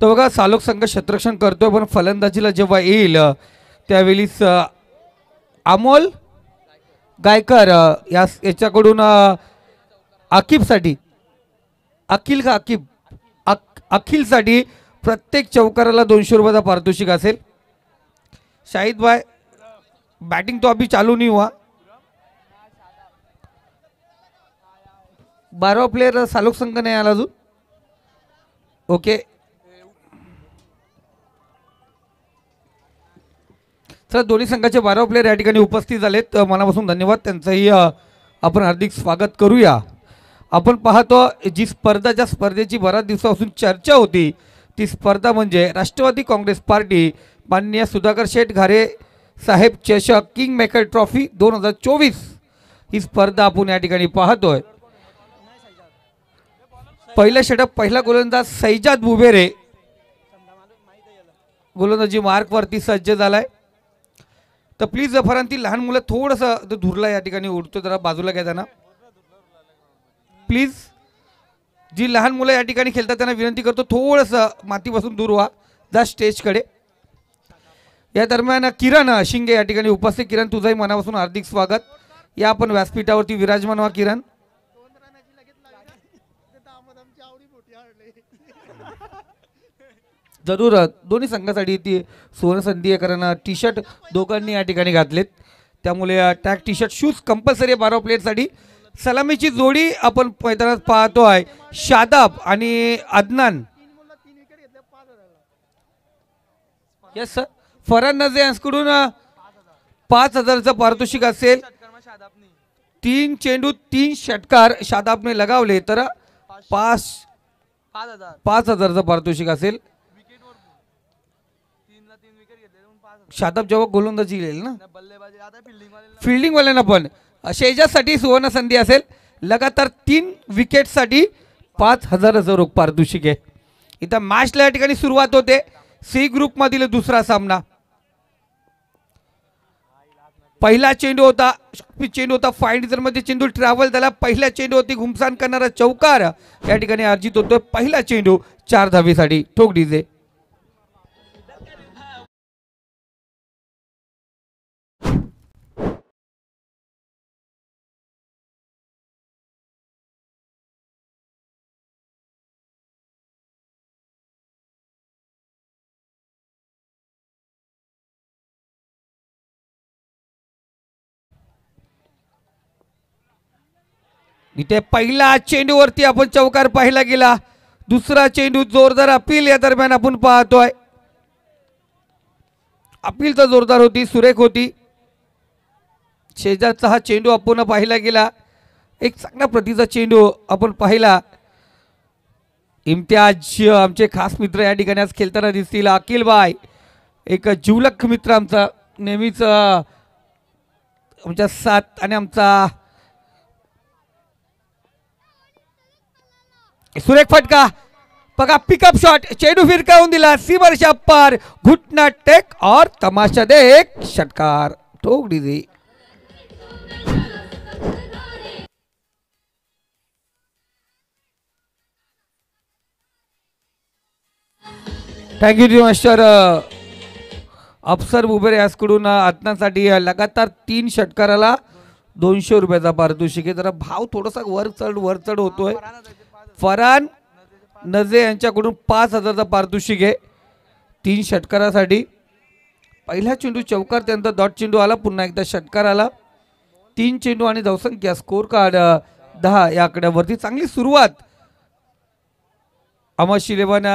तर बघा सालोक संघ क्षेत्ररक्षण करतोय, पण फलंदाजीला जेव्हा येईल त्यावेळीच अमोल गायकर याच्याकडून आकिबसाठी अखिल का आकिब अखिलसाठी प्रत्येक चौकाराला 200 रुपयाचा पारितोषिक असेल। शाहिद भाई बैटिंग तो अभी चालू नहीं हुआ। 12 प्लेयर सालोक संघ नाही आला अजून। ओके सर, दोन्ही संघाचे 12 प्लेयर या ठिकाणी उपस्थित झालेत, मनापासून धन्यवाद त्यांचंही आपण हार्दिक स्वागत करूया। आपण पाहतो जी स्पर्धा, ज्या स्पर्धेची बऱ्याच दिवसापासून चर्चा होती ती स्पर्धा म्हणजे राष्ट्रवादी काँग्रेस पार्टी माननीय सुधाकर शेठ घारे साहेब चषक किंग मेकर ट्रॉफी 2024 ही स्पर्धा आपण या ठिकाणी पाहतोय। पहिला षटक पहिला गोलंदाज सैजाद बुबेरे गोलंदाजी मार्क वरती सज्ज झालाय। तर प्लीज जफरांती लहान मुलं थोडंसं धुरला या ठिकाणी उडतो, जरा बाजूला घ्या त्यांना प्लीज। जी लहान मुलं या ठिकाणी खेळतात त्यांना विनंती करतो थोडंसं मातीपासून दूर व्हा, जा स्टेजकडे। या दरम्यान किरण शिंगे या ठिकाणी उपस्थित। किरण तुझंही मनापासून हार्दिक स्वागत। या आपण व्यासपीठावरती विराजमान व्हा किरण। जरूर दोन्ही संघासाठी ती सुवर्ण संधी आहे, कारण टी शर्ट दोघांनी या ठिकाणी घातलेत, त्यामुळे tag T shirt shoes compulsory 12 प्लेयरसाठी। सलामीची जोडी आपण मैदानात पाहतोय, शादाब आणि अदनान। यस सर, फरहान नजे यांच्याकडून 5000चं पारितोषिक असेल। 3 चेंडू 3 षटकार शादाबने लगावले तर 5000चं पारितोषिक असेल। शादाब जेव्हा गोलंदाजी येईल ना, फिल्डिंग वाल्यांना पण शेजासाठी सुवर्ण संधी असेल। लगातार 3 विकेटसाठी 5000चं रोख पारितोषिक आहे। इथं मॅचला या ठिकाणी सुरुवात होते। सी ग्रुप मधील दुसरा सामना, पहिला चेंडू होता फाइंडर मध्ये चेंडू ट्रॅव्हल झाला। पहिल्या चेंडूवरती घुमसान करणारा चौकार या ठिकाणी अर्जित होतोय। पहिला चेंडू 4 धावेसाठी ठोक डीजे। इथे पहिला चेंडूवरती आपण चौकार पाहिला गेला। दुसरा चेंडू जोरदार अपील या दरम्यान आपण पाहतोय। अपील तर जोरदार होती, सुरेख होती। शेजारचा हा चेंडू आपण पाहिला गेला, एक चांगल्या प्रतीचा चेंडू आपण पाहिला। इम्तियाज आमचे खास मित्र या ठिकाणी आज खेळताना दिसतील। अखिल भाई एक जिवलग मित्र आमचा, नेहमीच आमच्या साथ, आणि आमचा सुरेख फटका बघा, पिकअप शॉट, चेंडू फिरकावून दिला सीमारेषा पार, घुटना टेक और तमाशा देख, षटकार ठोक डीजे। Thank you master. अफसर बुबेरे यासकडून आत्नासाठी लगातार 3 षटकाराला 200 रुपयाचा पारितोषिक आहे। जरा भाव थोडासा वर चढ होतोय। फरहान नजे यांच्याकडून 5000चा पारितोषिक आहे 3 षटकारासाठी। पहिला चेंडू चौकार, त्यानंतर डॉट चेंडू आला, पुन्हा एकदा षटकार आला। 3 चेंडू आणि धावसंख्या स्कोर कार्ड 10 या आकड्यावरती चांगली सुरुवात। अहमद शिलेवान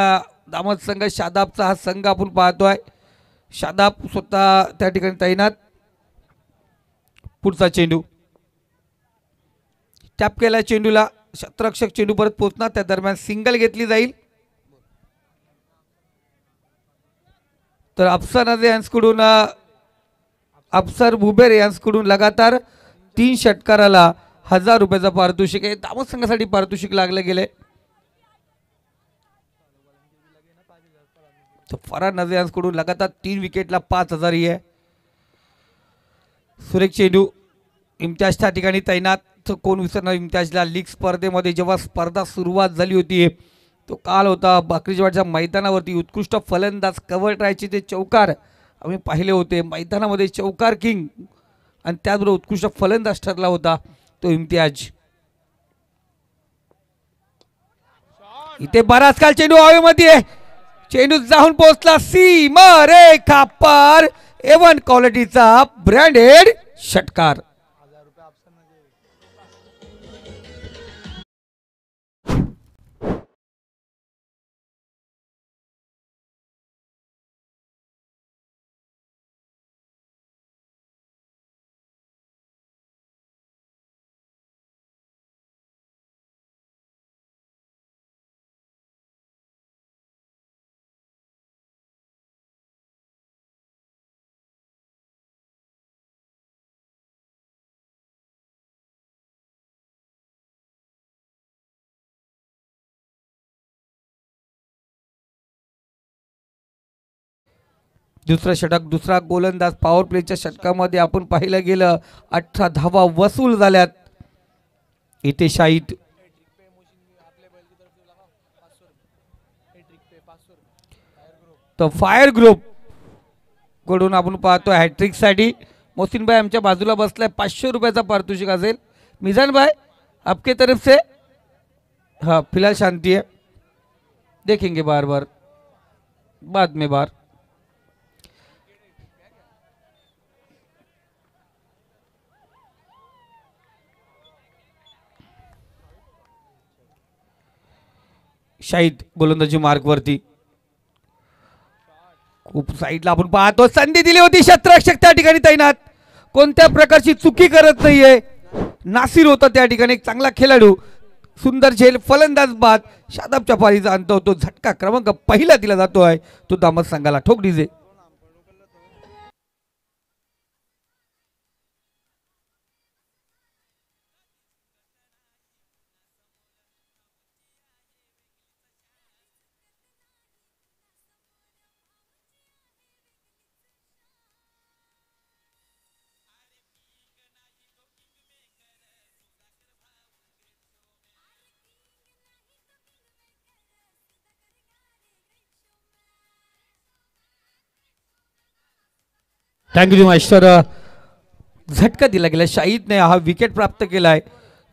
दामद संघ शादाबचा हा संघ आपण पाहतोय। शादाब स्वतः त्या ठिकाणी तैनात। पुढचा चेंडू टॅप केला चेंडूला, क्षेत्ररक्षक चेंडू परत पोहोचणार, त्या दरम्यान सिंगल घेतली जाईल। तर अफसर नजे यांच्याकडून अफसर बुबेरे यांच्याकडून लगातार 3 षटकाराला 1000 रुपयाचा पारितोषिक आहे। दामद संघासाठी पारितोषिक लागले गेले। तो फरहान नजे यांच्याकडून लगातार 3 विकेटला 5000 ही आहे। सुरेख चेंडू इम्तियाज त्या ठिकाणी तैनात। कोण विसरणार इम्तियाजला, लीग स्पर्धेमध्ये जेव्हा स्पर्धा सुरुवात झाली होती तो काल होता बाकरीवाडच्या मैदानावरती उत्कृष्ट फलंदाज कव्हर ट्रायचे ते चौकार आम्ही पाहिले होते मैदानामध्ये चौकार किंग आणि त्याचबरोबर उत्कृष्ट फलंदाज ठरला होता तो इम्तियाज. इथे बराच काल चेंडू हवेमध्ये चेंडू जाऊन पोहोचला सीमा रेखा पार एवन क्वालिटीचा ब्रँडेड षटकार. दुसरा षटक दुसरा गोलंदाज पॉवर प्लेच्या षटकामध्ये आपण पाहिलं गेलं 18 धावा वसूल झाल्यात. इथे शाहिद तर फायर ग्रुप कडून आपण पाहतो हॅट्रिक साठी मोहसिन भाई आमच्या बाजूला बसलाय 500 रुपयाचा पारितोषिक असेल. मिजान भाई आपके तरफ से हाँ फिलहाल शांति है देखेंगे बार बार बाद में बार. शाहिद गोलंदाजी मार्ग वरती खूप साईडला आपण पाहतो संधी दिली होती क्षेत्ररक्षक त्या ठिकाणी तैनात कोणत्या प्रकारची चुकी करत नाहीये. नासिर होता त्या ठिकाणी एक चांगला खेळाडू सुंदर झेल फलंदाज बाद शादाबच्या पारीचा अंत होतो. झटका क्रमांक पहिला दिला जातोय तो दामद संघाला. ठोक डीजे. Thank you master. झटका दिला गेला शाहिदने हा विकेट प्राप्त केलाय.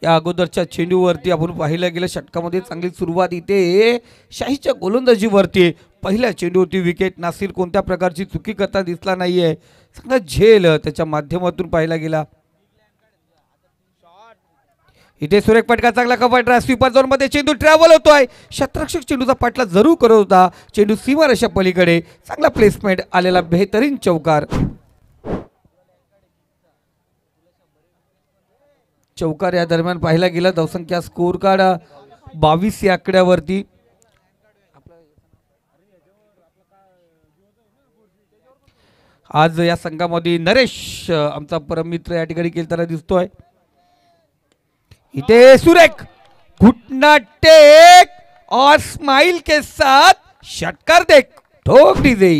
या अगोदरच्या चेंडूवरती आपण पाहिलं गेलं षटकामध्ये चांगली सुरुवात इथे शाहिदच्या गोलंदाजीवरती पहिल्या चेंडूवरती विकेट. नासिर कोणत्या प्रकारची चुकी करता दिसला नाहीये. चांगला झेल त्याच्या माध्यमातून पाहिला गेला. इथे सुरेख फटका चांगला कव्हर स्वीपर झोन मध्ये चेंडू ट्रॅव्हल होतोय. क्षेत्ररक्षक चेंडूचा पाठला जरूर करत होता. चेंडू सीमारेषा पलीकडे चांगला प्लेसमेंट आलेला बेहतरीन चौकार. चौकार या दरम्यान पाहिला गेला. धावसंख्या स्कोर कार्ड 22 या आकड्यावरती. आज या संघामध्ये नरेश आमचा परममित्र या ठिकाणी खेळताना दिसतोय. इथे सुरेख घुटना टेक और स्माइल के साथ षटकार देख ठोक डीजे.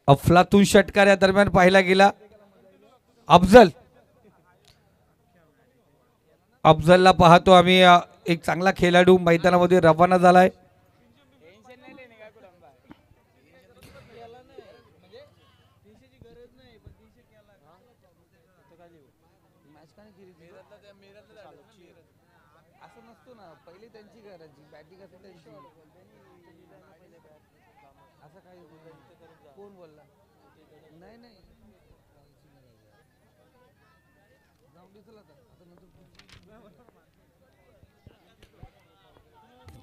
अफलातून षटकार या दरम्यान पाहिला गेला. अफजलला पाहतो आम्ही एक चांगला खेळाडू मैदानामध्ये रवाना झालाय.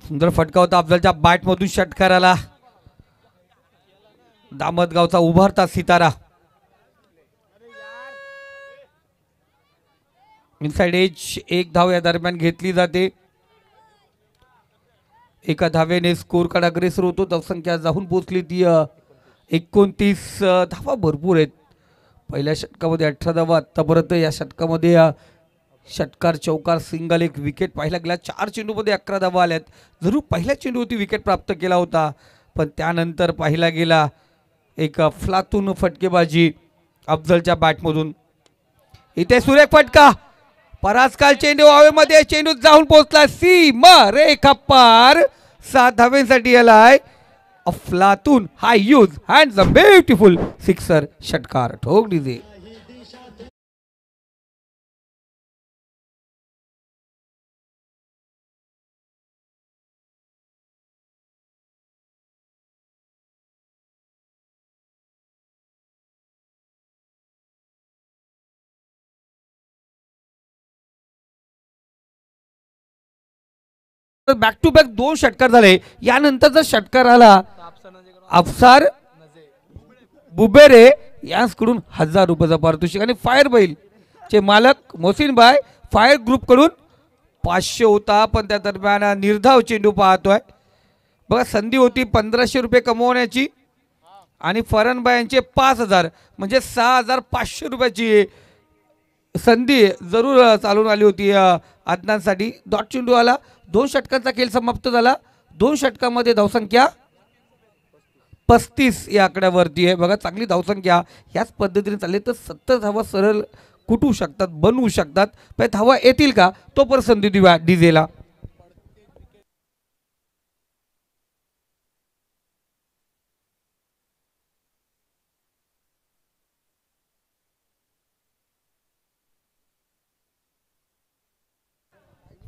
सुंदर फटका होता अफजलच्या बॅट मधून षटकाराला. दामदगावचा उभारता सितारा. इनसाइड एज एक धाव या दरम्यान घेतली जाते. एका धावेने स्कोर कार्ड अग्रेसर होतो. धावसंख्या जाऊन पोहोचली ती 29 धावा भरपूर आहेत. पहिल्या षटकामध्ये 18 धावा. आतापर्यंत या षटकामध्ये षटकार चौकार सिंगल एक विकेट पाहिला गेला. 4 चेंडूमध्ये 11 धावा आल्यात. जरूर पहिल्या चेंडूवरती विकेट प्राप्त केला होता पण त्यानंतर पाहिला गेला एक फ्लातून फटकेबाजी अफजलच्या बॅटमधून. इथे सुरेख फटका परासकाल चेंडू हवेमध्ये, चेंडू जाऊन पोहोचला सीमा रेखा पार. 7 धाव्यांसाठी आलाय अफलातून. Hi use hands a beautiful sixer. षटकार ठोक डीजे. बॅक टू बॅक 2 षटकार झाले. यानंतरचा षटकार आला अफसार बुबेरे यांकडून 1000 रुपयाचा पारितोषिक. आणि फायर बैल चे मालक मोहसिन भाई फायर ग्रुप कडून 500 होता. पण त्या दरम्यान निर्धाव चेंडू पाहतोय बघा. संधी होती 1500 रुपये कमवण्याची आणि फरणबाई यांचे 5000 म्हणजे 6500 रुपयाची संधी जरूर चालून आली होती आदनांसाठी. डॉट चेंडू आला. 2 षटकांचा खेळ समाप्त झाला. 2 षटकांमध्ये धावसंख्या 35 या आकड्यावरती आहे बघा. चांगली धावसंख्या ह्याच पद्धतीने चालली तर 70 धावा सरळ कुटू शकतात, बनवू शकतात. पण धावा येतील का तोपर्यंत संधी दिवा डीजेला.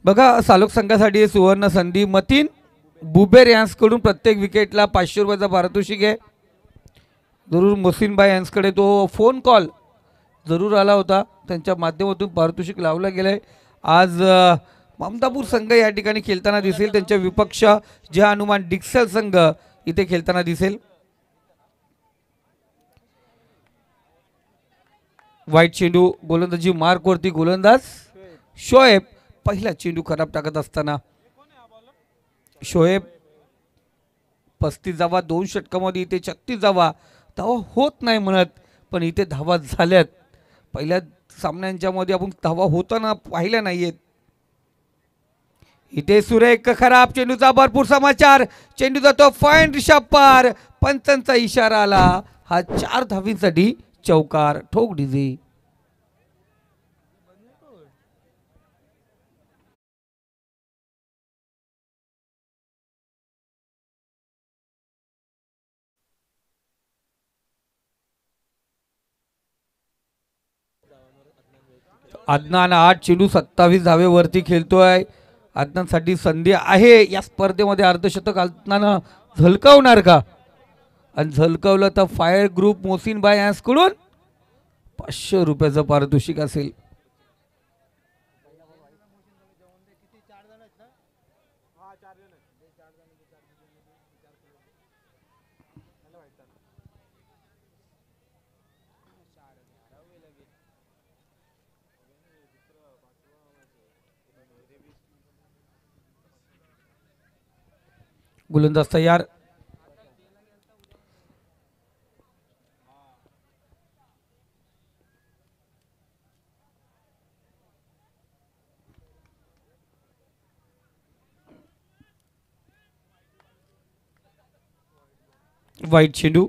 बघा सालोक संघासाठी सुवर्ण संधी. मतीन बुबेर यांकडून प्रत्येक विकेटला 500 रुपयाचा पारितोषिक आहे. जरूर मोहसिनभाई यांच्याकडे तो फोन कॉल जरूर आला होता. त्यांच्या माध्यमातून पारितोषिक लावलं गेलंय. आज ममतापूर संघ या ठिकाणी खेळताना दिसेल. त्यांच्या विपक्ष जे हनुमान डिक्सल संघ इथे खेळताना दिसेल. वाईट चेंडू गोलंदाजी मार्कवरती गोलंदाज शोएब. पहिला चेंडू खराब टाकत असताना शोएब 35 धावा 2 षटकामध्ये. इथे 36 धावा. धावा होत नाही म्हणत पण इथे धावा झाल्यात. पहिल्या सामन्यांच्या मध्ये आपण धावा होताना पाहिल्या नाहीयेत. इथे सुरेख खराब चेंडूचा भरपूर समाचार. चेंडू जातो फाईन रिषा पार. पंचांचा इशारा आला. हा 4 धावींसाठी चौकार. ठोक डीजे. अदनान 8 चेंडू 27 धावेवरती खेळतोय. अदनानसाठी संधी आहे या स्पर्धेमध्ये. अर्धशतक अदनानं झलकावणार का? आणि झलकावलं तर फायर ग्रुप मोहसिन भाई यांच्याकडून 500 रुपयाचं पारितोषिक असेल. गोलंदाज तयार. वाईट चेंडू.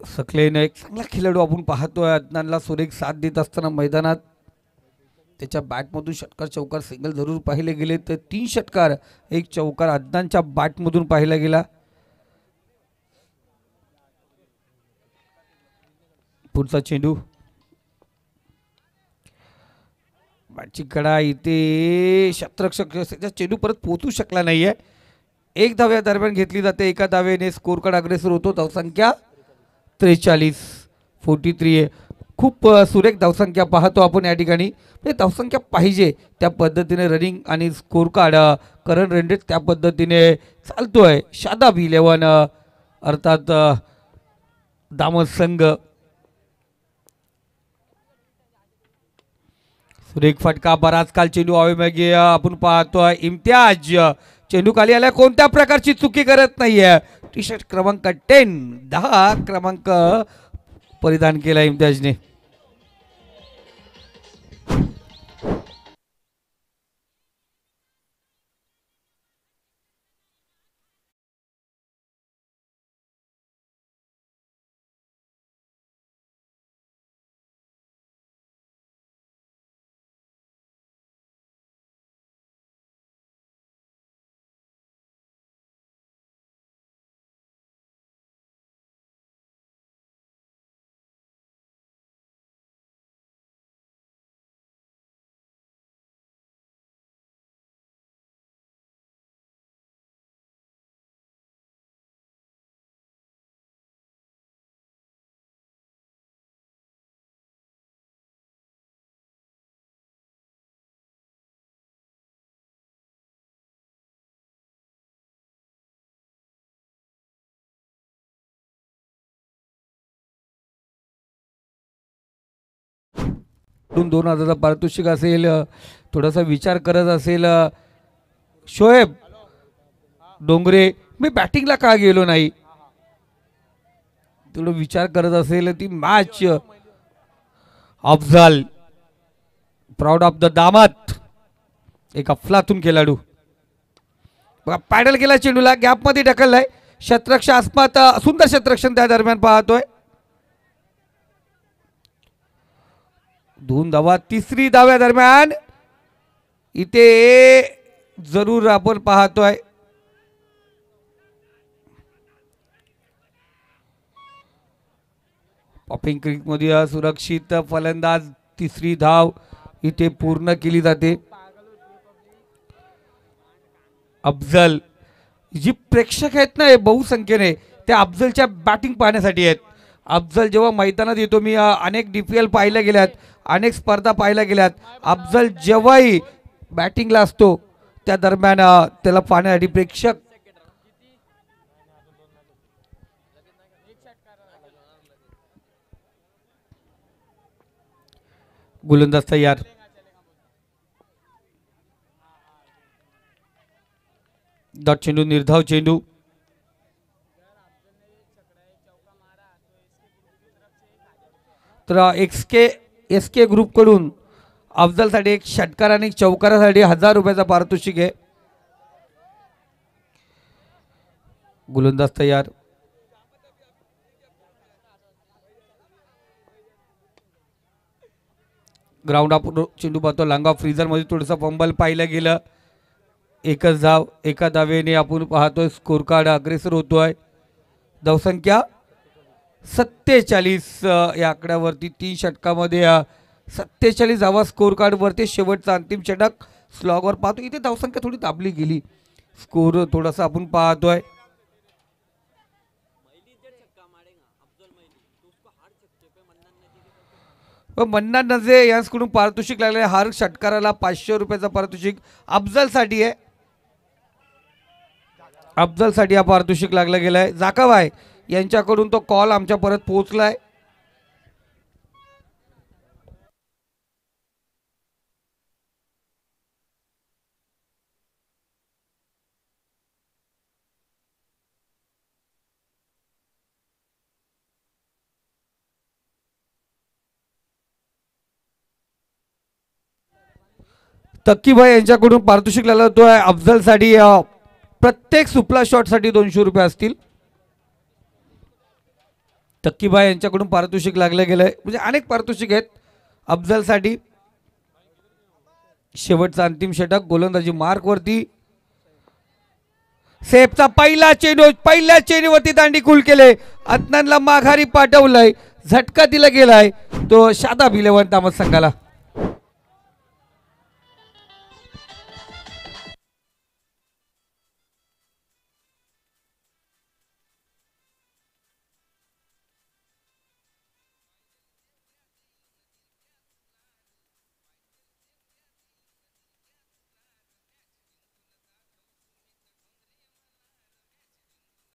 सकलेने एक चांगला खेळाडू आपण पाहतोय. अदनानला सुरेख साथ देत असताना मैदानात त्याच्या बॅटमधून षटकार चौकार सिंगल जरूर पाहिले गेले. तर 3 षटकार 1 चौकार अदनानच्या बॅटमधून पाहिला गेला. पुढचा चेंडू. बॅटची कडा इथे शतरक्षक चेंडू परत पोहोचू शकला नाहीये. 1 धाव्या दरम्यान घेतली जाते. एका धावेने स्कोर कार्ड अग्रेसर होतो. धावसंख्या 43 आहे. खूप सुरेख धावसंख्या पाहतो आपण या ठिकाणी. धावसंख्या पाहिजे त्या पद्धतीने रनिंग आणि स्कोर कार्ड करंट रेंडेड त्या पद्धतीने चालतोय. शादाब 11 अर्थात दामद संघ. सुरेख फटका. बराच काल चेंडू हवेमध्ये आपण पाहतोय. इम्तियाज चेंडू खाली आला. कोणत्या प्रकारची चुकी करत नाहीये. टी शर्ट क्रमांक 10 क्रमांक परिधान केला इम्तियाजने. यांच्याकडून 2000चा पारितोषिक असेल. थोडासा विचार करत असेल शोएब डोंगरे, मी बॅटिंगला का गेलो नाही, थोडं विचार करत असेल ती match. Afzal proud of the दामात, एक अफलातून खेळाडू. बघा पॅडल केला चेंडूला, गॅपमध्ये ढकललाय, शतरक्ष आसपात, सुंदर शतरक्षण त्या दरम्यान पाहतोय. 2 धावा, तिसरी धाव्या दरम्यान इथे जरूर आपण पाहतोय पॉपिंग क्रिक मध्ये सुरक्षित फलंदाज. तिसरी धाव इथे पूर्ण केली जाते. अफजल, जी प्रेक्षक आहेत ना बहुसंख्येने, त्या अफजलच्या बॅटिंग पाहण्यासाठी आहेत. अफजल जेव्हा मैदानात येतो, मी अनेक DPL पाहायला गेल्यात, अनेक स्पर्धा पाहायला गेल्यात, अफजल जेव्हाही बॅटिंगला असतो त्या दरम्यान त्याला पाहण्यासाठी प्रेक्षक. गोलंदाज तयार. डॉट चेंडू, निर्धाव चेंडू. तर SK ग्रुप कडून अफजलसाठी एक षटकार आणि चौकारासाठी 1000 रुपयाचा पारितोषिक आहे. गोलंदाज तयार. ग्राउंड अप चेंडू पाहतो, लांगा फ्रीजर मध्ये थोडंसं फंबल पाहिलं गेलं. एकच धाव, एका धावेने आपण पाहतोय स्कोर कार्ड अग्रेसर होतोय. धावसंख्या 47 या आकड्यावरती 3 षटकामध्ये 47 धावा स्कोर कार्ड वरती. शेवटचा अंतिम षटक स्लॉगवर पाहतो, इथे धावसंख्या थोडी दाबली गेली, स्कोर थोडासा आपण पाहतोय. मन्नान नजे यांच्याकडून पारितोषिक लागले. हर षटकाराला 500 रुपयाचा पारितोषिक अफजलसाठी आहे. अफजलसाठी हा पारितोषिक लागला गेलाय. जाकाबाय यांच्याकडून तो कॉल आमच्या परत पोहोचलाय. तक्कीभाई यांच्याकडून पारितोषिक लागला तो आहे अफजलसाठी. प्रत्येक सुपला शॉटसाठी 200 रुपये असतील. तक्कीभाई यांच्याकडून पारितोषिक लागलं गेलंय, म्हणजे अनेक पारितोषिक आहेत अफजलसाठी. शेवटचा अंतिम षटक गोलंदाजी मार्क वरती. सेफचा पहिला चेंडू, पहिल्या चेंडूवरती दांडी कुल केले, अदनानला माघारी पाठवलंय, झटका दिला गेलाय तो शादाब 11 तामत संघाला.